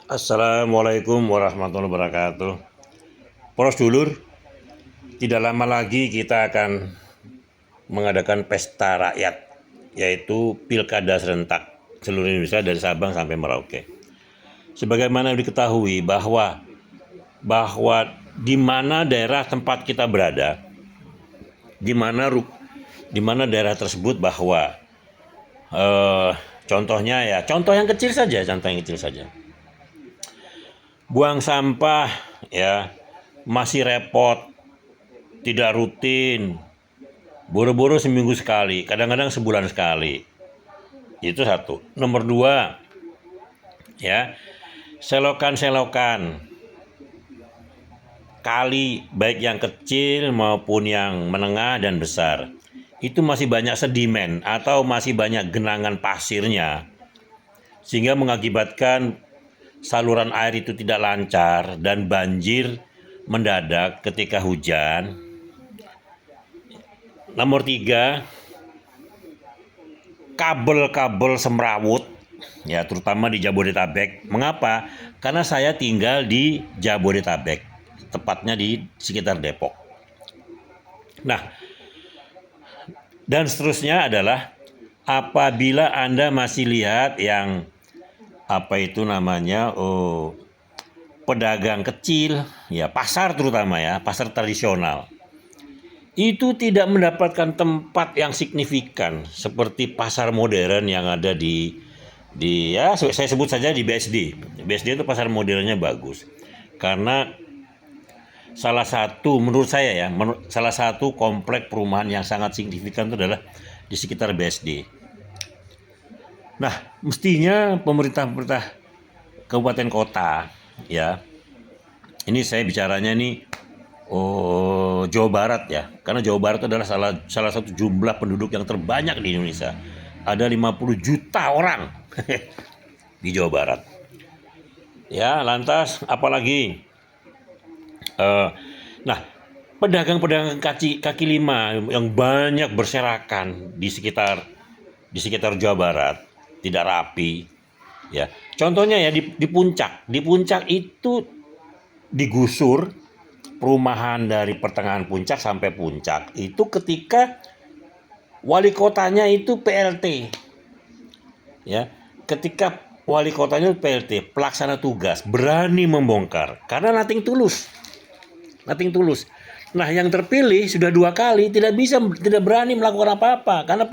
Assalamualaikum warahmatullahi wabarakatuh. Poros dulur, tidak lama lagi kita akan mengadakan pesta rakyat, yaitu pilkada serentak seluruh Indonesia dari Sabang sampai Merauke. Sebagaimana diketahui bahwa di mana daerah tempat kita berada, di mana daerah tersebut bahwa contohnya ya, contoh yang kecil saja, buang sampah ya masih repot, tidak rutin, boro-boro seminggu sekali, kadang-kadang sebulan sekali. Itu satu. Nomor dua, ya, selokan-selokan kali baik yang kecil maupun yang menengah dan besar itu masih banyak sedimen atau masih banyak genangan pasirnya, sehingga mengakibatkan saluran air itu tidak lancar dan banjir mendadak ketika hujan. Nomor tiga, kabel-kabel semrawut ya, terutama di Jabodetabek. Mengapa? Karena saya tinggal di Jabodetabek, tepatnya di sekitar Depok. Nah, dan seterusnya adalah apabila Anda masih lihat yang pedagang kecil, ya pasar terutama ya, pasar tradisional, itu tidak mendapatkan tempat yang signifikan seperti pasar modern yang ada di ya saya sebut saja di BSD. BSD itu pasar modernnya bagus karena menurut saya ya, salah satu komplek perumahan yang sangat signifikan itu adalah di sekitar BSD. Nah, mestinya pemerintah kabupaten kota ya, ini saya bicaranya nih Jawa Barat ya, karena Jawa Barat adalah salah satu jumlah penduduk yang terbanyak di Indonesia. Ada 50 juta orang di Jawa Barat. Ya, lantas apalagi? Nah, pedagang-pedagang kaki lima yang banyak berserakan di sekitar Jawa Barat tidak rapi. Ya, contohnya ya di puncak itu digusur perumahan dari pertengahan puncak sampai puncak itu ketika wali kotanya itu PLT, ya, ketika wali kotanya PLT pelaksana tugas berani membongkar karena nothing tulus. Nah, yang terpilih sudah 2 kali tidak berani melakukan apa-apa karena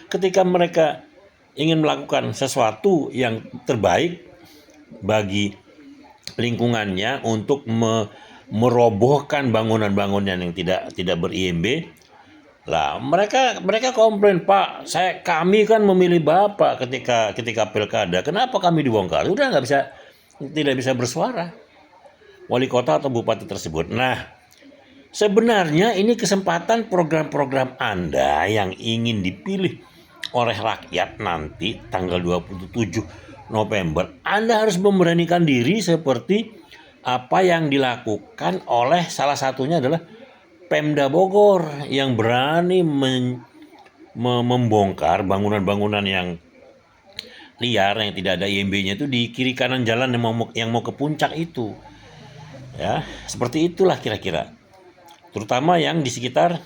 ketika mereka ingin melakukan sesuatu yang terbaik bagi lingkungannya untuk merobohkan bangunan-bangunan yang tidak ber-IMB. Lah, mereka komplain, "Pak, kami kan memilih Bapak ketika pilkada. Kenapa kami dibongkar?" Udah tidak bisa bersuara wali kota atau bupati tersebut. Nah, sebenarnya ini kesempatan program-program Anda yang ingin dipilih oleh rakyat nanti tanggal 27 November. Anda harus memberanikan diri seperti apa yang dilakukan oleh salah satunya adalah Pemda Bogor yang berani membongkar bangunan-bangunan yang liar yang tidak ada IMB-nya itu di kiri kanan jalan yang mau ke puncak itu. Ya, seperti itulah kira-kira. Terutama yang di sekitar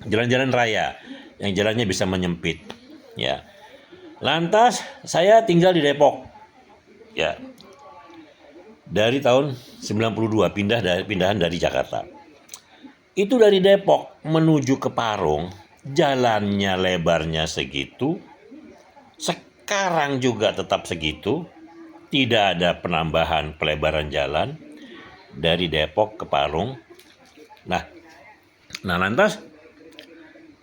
jalan-jalan raya yang jalannya bisa menyempit. Ya. Lantas saya tinggal di Depok. Ya. Dari tahun 92 pindahan dari Jakarta. Itu dari Depok menuju ke Parung, jalannya lebarnya segitu. Sekarang juga tetap segitu. Tidak ada penambahan pelebaran jalan dari Depok ke Parung. Nah, lantas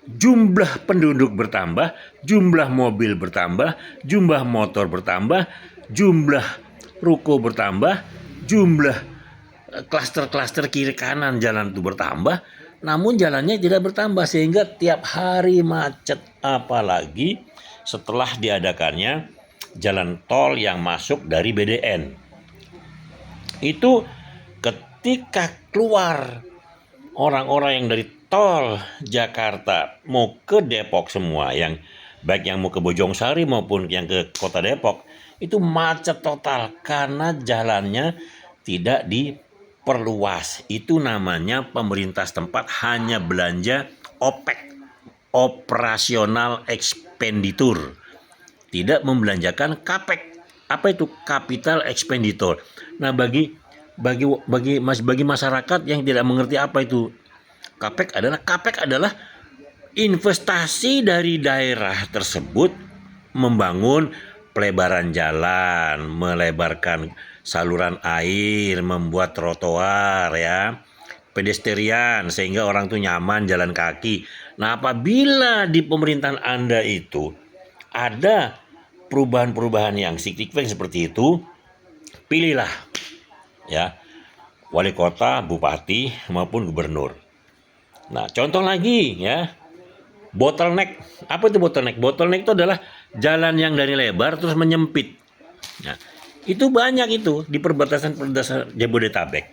jumlah penduduk bertambah, jumlah mobil bertambah, jumlah motor bertambah, jumlah ruko bertambah, jumlah klaster-klaster kiri kanan jalan itu bertambah, namun jalannya tidak bertambah sehingga tiap hari macet, apalagi setelah diadakannya jalan tol yang masuk dari BDN. Itu ketika keluar orang-orang yang dari tol Jakarta mau ke Depok semua, yang baik yang mau ke Bojongsari maupun yang ke kota Depok, itu macet total karena jalannya tidak diperluas. Itu namanya pemerintah setempat hanya belanja OPEX, operasional expenditure, tidak membelanjakan CAPEX. Apa itu capital expenditure? Nah, bagi masyarakat yang tidak mengerti apa itu CAPEX adalah investasi dari daerah tersebut membangun pelebaran jalan, melebarkan saluran air, membuat trotoar ya, pedestrian sehingga orang tuh nyaman jalan kaki. Nah, apabila di pemerintahan Anda itu ada perubahan-perubahan yang signifikan seperti itu, pilihlah ya wali kota, bupati maupun gubernur. Nah, contoh lagi ya, bottleneck. Apa itu bottleneck? Bottleneck itu adalah jalan yang dari lebar terus menyempit. Nah, itu banyak itu di perbatasan-perbatasan Jabodetabek.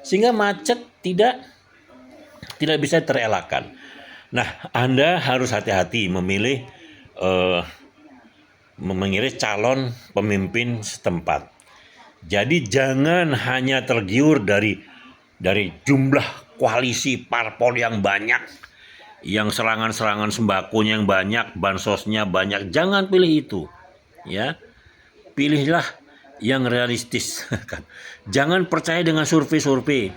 Sehingga macet tidak bisa terelakkan. Nah, Anda harus hati-hati memilih calon pemimpin setempat. Jadi jangan hanya tergiur dari jumlah koalisi parpol yang banyak, yang serangan-serangan sembakonya yang banyak, bansosnya banyak. Jangan pilih itu, ya. Pilihlah yang realistis. Jangan percaya dengan survei-survei.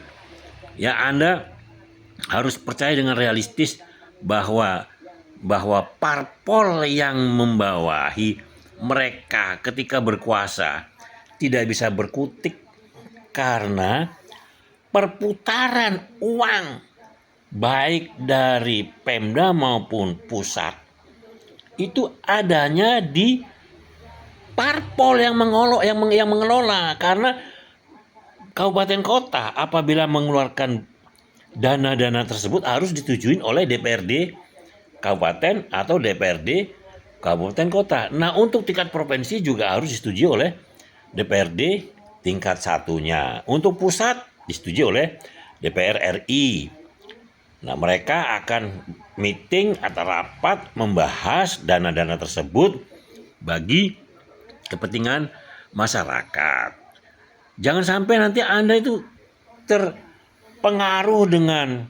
Ya, Anda harus percaya dengan realistis bahwa parpol yang membawahi mereka ketika berkuasa tidak bisa berkutik karena perputaran uang baik dari Pemda maupun pusat itu adanya di parpol yang mengelola. Karena kabupaten kota apabila mengeluarkan dana-dana tersebut harus disetujui oleh DPRD kabupaten atau DPRD kabupaten kota. Nah, untuk tingkat provinsi juga harus disetujui oleh DPRD tingkat satunya. Untuk pusat disetujui oleh DPR RI. Nah, mereka akan meeting atau rapat membahas dana-dana tersebut bagi kepentingan masyarakat. Jangan sampai nanti Anda itu terpengaruh dengan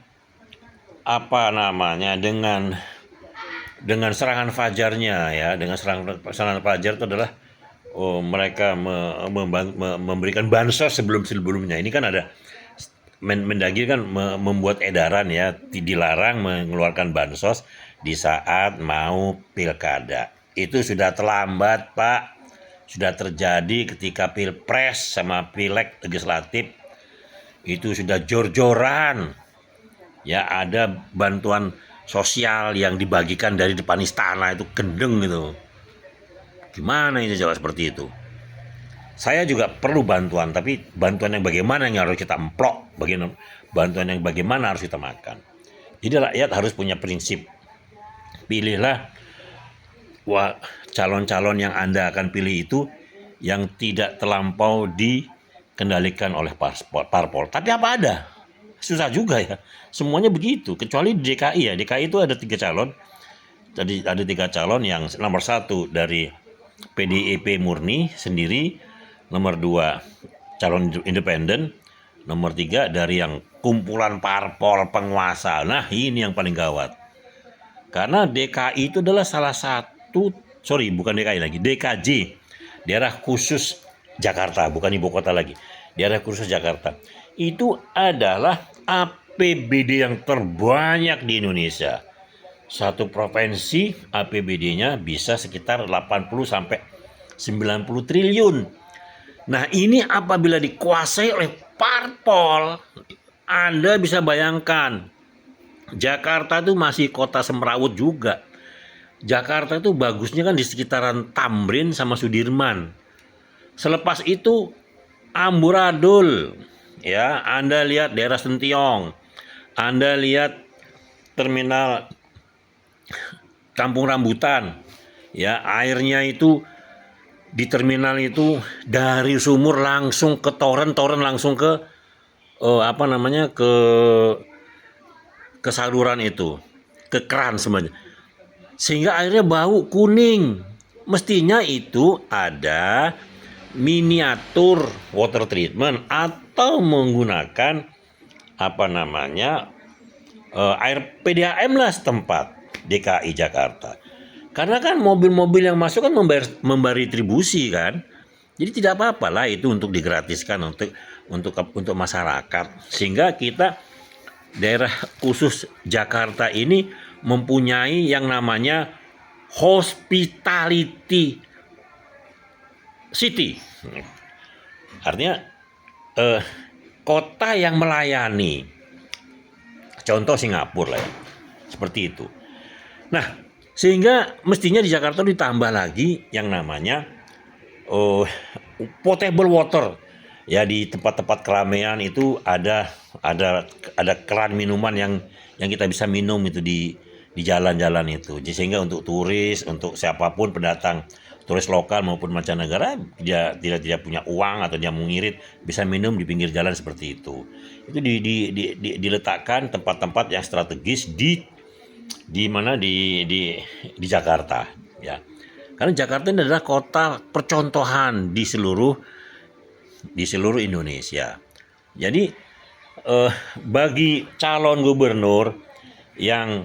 dengan serangan fajarnya ya. Dengan serangan fajar itu adalah mereka memberikan bansos sebelumnya. Ini kan ada Mendagri kan membuat edaran ya, dilarang mengeluarkan bansos di saat mau pilkada. Itu sudah terlambat, Pak. Sudah terjadi ketika pilpres sama pileg legislatif. Itu sudah jor-joran. Ya, ada bantuan sosial yang dibagikan dari depan istana, itu gendeng gitu. Gimana itu jawab seperti itu? Saya juga perlu bantuan, tapi bantuan yang bagaimana yang harus kita emplok, bantuan yang bagaimana harus kita makan. Jadi rakyat harus punya prinsip. Pilihlah calon-calon yang Anda akan pilih itu yang tidak terlampau dikendalikan oleh parpol. Tapi apa ada? Susah juga ya. Semuanya begitu, kecuali di DKI ya. DKI itu ada 3 calon. Jadi ada 3 calon yang nomor 1 dari PDIP murni sendiri, nomor 2 calon independen, nomor 3 dari yang kumpulan parpol penguasa. Nah, ini yang paling gawat. Karena DKI itu adalah DKJ, daerah khusus Jakarta, bukan ibu kota lagi. Daerah khusus Jakarta. Itu adalah APBD yang terbanyak di Indonesia. Satu provinsi APBD-nya bisa sekitar 80 sampai 90 triliun. Nah, ini apabila dikuasai oleh parpol, Anda bisa bayangkan, Jakarta itu masih kota semrawut juga. Jakarta itu bagusnya kan di sekitaran Tamrin sama Sudirman. Selepas itu amburadul. Ya, Anda lihat daerah Sentiong. Anda lihat terminal Kampung Rambutan. Ya, airnya itu di terminal itu dari sumur langsung ke toren langsung ke ke saluran itu, ke keran semuanya. Sehingga airnya bau kuning. mestinya itu ada miniatur water treatment atau menggunakan air PDAM lah setempat DKI Jakarta. Karena kan mobil-mobil yang masuk kan membayar retribusi kan. Jadi tidak apa-apa lah itu untuk digratiskan untuk masyarakat, sehingga kita daerah khusus Jakarta ini mempunyai yang namanya hospitality city. Artinya kota yang melayani. Contoh Singapura lah ya. Seperti itu. Nah, sehingga mestinya di Jakarta ditambah lagi yang namanya potable water. Ya, di tempat-tempat keramaian itu ada keran minuman yang kita bisa minum itu di jalan-jalan itu. Sehingga untuk turis, untuk siapapun pendatang, turis lokal maupun mancanegara, dia tidak punya uang atau dia mau ngirit, bisa minum di pinggir jalan seperti itu. Itu diletakkan tempat-tempat yang strategis di Jakarta ya. Karena Jakarta ini adalah kota percontohan di seluruh Indonesia. Jadi bagi calon gubernur yang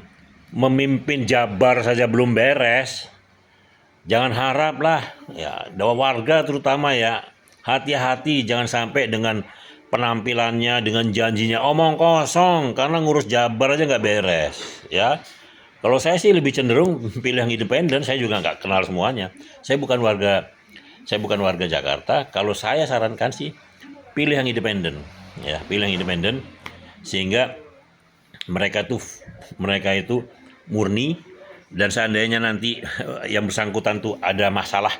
memimpin Jabar saja belum beres, jangan harap lah ya, warga terutama ya, hati-hati jangan sampai dengan penampilannya, dengan janjinya omong kosong, karena ngurus Jabar aja nggak beres ya. Kalau saya sih lebih cenderung pilih yang independen. Saya juga nggak kenal semuanya. Saya bukan warga Jakarta. Kalau saya sarankan sih pilih yang independen ya, pilih yang independen, sehingga mereka itu murni. Dan seandainya nanti yang bersangkutan tuh ada masalah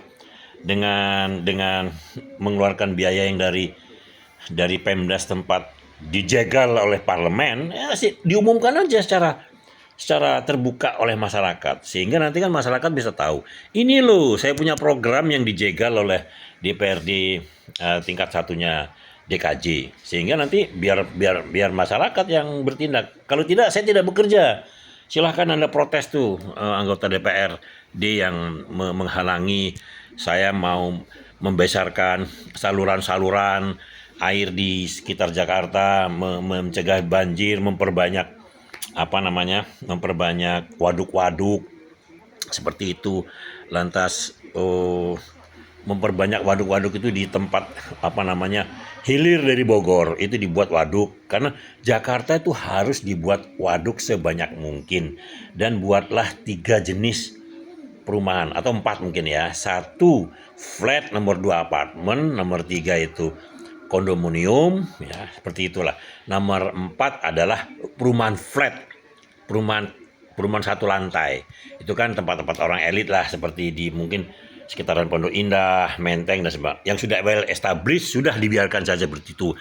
dengan mengeluarkan biaya yang dari Pemda setempat dijegal oleh parlemen, ya sih diumumkan aja secara terbuka oleh masyarakat, sehingga nanti kan masyarakat bisa tahu, ini loh saya punya program yang dijegal oleh DPRD tingkat satunya DKJ, sehingga nanti biar masyarakat yang bertindak. Kalau tidak, saya tidak bekerja. Silahkan Anda protes tuh anggota DPRD yang menghalangi saya mau membesarkan saluran-saluran air di sekitar Jakarta, mencegah banjir, memperbanyak waduk-waduk seperti itu. Lantas memperbanyak waduk-waduk itu di tempat hilir dari Bogor, itu dibuat waduk. Karena Jakarta itu harus dibuat waduk sebanyak mungkin. Dan buatlah 3 jenis perumahan atau 4 mungkin ya. 1 flat, nomor 2 apartemen, nomor 3 itu kondominium ya, seperti itulah. Nomor 4 adalah perumahan flat, perumahan 1 lantai. Itu kan tempat-tempat orang elit lah, seperti di mungkin sekitaran Pondok Indah, Menteng dan sebagainya. Yang sudah well established sudah dibiarkan saja seperti itu.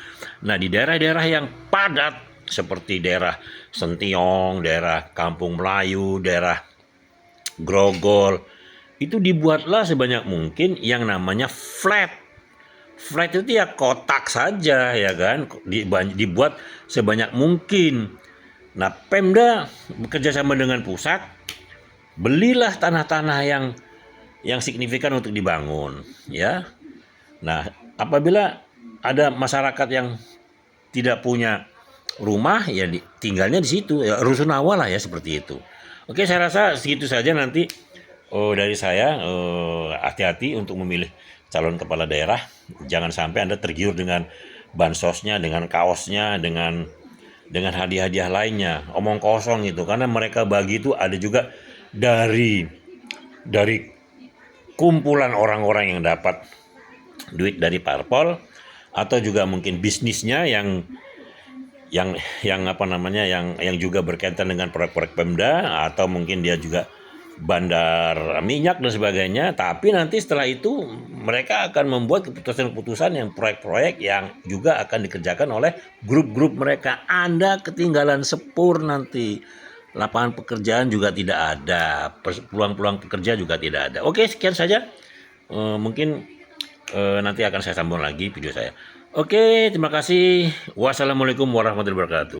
Nah, di daerah-daerah yang padat seperti daerah Sentiong, daerah Kampung Melayu, daerah Grogol, itu dibuatlah sebanyak mungkin yang namanya flat. Flat itu ya kotak saja ya kan, dibuat sebanyak mungkin. Nah, Pemda bekerja sama dengan pusat, belilah tanah-tanah yang signifikan untuk dibangun ya. Nah, apabila ada masyarakat yang tidak punya rumah ya tinggalnya di situ ya, rusunawa lah ya, seperti itu. Oke, saya rasa segitu saja nanti dari saya. Hati-hati untuk memilih calon kepala daerah. Jangan sampai Anda tergiur dengan bansosnya, dengan kaosnya, dengan hadiah-hadiah lainnya. Omong kosong itu, karena mereka bagi itu ada juga dari kumpulan orang-orang yang dapat duit dari parpol, atau juga mungkin bisnisnya yang juga berkaitan dengan proyek-proyek Pemda, atau mungkin dia juga bandar minyak dan sebagainya. Tapi nanti setelah itu mereka akan membuat keputusan-keputusan yang proyek-proyek yang juga akan dikerjakan oleh grup-grup mereka. Anda ketinggalan sepur nanti. Lapangan pekerjaan juga tidak ada, peluang-peluang pekerja juga tidak ada. Oke, sekian saja. Mungkin nanti akan saya sambung lagi video saya. Oke, terima kasih. Wassalamualaikum warahmatullahi wabarakatuh.